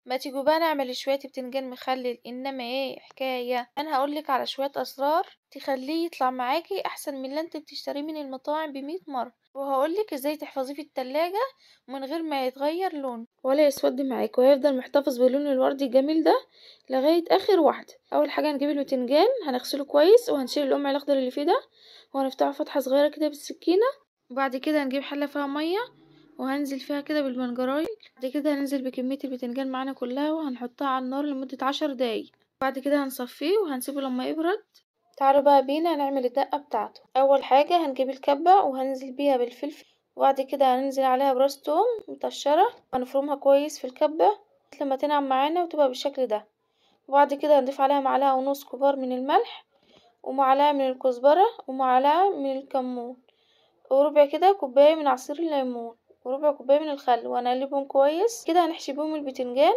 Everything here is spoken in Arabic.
ما تيجوا بقى نعمل شوية بتنجان مخلل، انما ايه حكاية، انا هقولك على شوية اسرار تخليه يطلع معاكي احسن من اللي انت بتشتريه من المطاعم ب100 مرة، وهقولك ازاي تحفظيه في التلاجة من غير ما يتغير لونه ولا يسود معاك، وهيفضل محتفظ باللون الوردي الجميل ده لغاية اخر واحدة. اول حاجة هنجيب البتنجان، هنغسله كويس وهنشيل القمع الاخضر اللي فيه ده، وهنفتحه فتحة صغيرة كده بالسكينة. وبعد كده هنجيب حلة فيها مية وهنزل فيها كده بالمنجرايل. بعد كده هننزل بكمية البتنجان معانا كلها وهنحطها على النار لمدة 10 دقايق. بعد كده هنصفيه وهنسيبه لما يبرد. تعالوا بقى بينا نعمل الدقة بتاعته. اول حاجة هنجيب الكبة وهننزل بيها بالفلفل، وبعد كده هننزل عليها براس توم متقشرة وهنفرمها كويس في الكبة لما تنعم معانا وتبقى بالشكل ده. وبعد كده هنضيف عليها معلقة ونص كبار من الملح، ومعلقة من الكزبرة، ومعلقة من الكمون، وربع كده كوباية من عصير الليمون، وربع كوباية من الخل، وهنقلبهم كويس كده. هنحشي بيهم البتنجان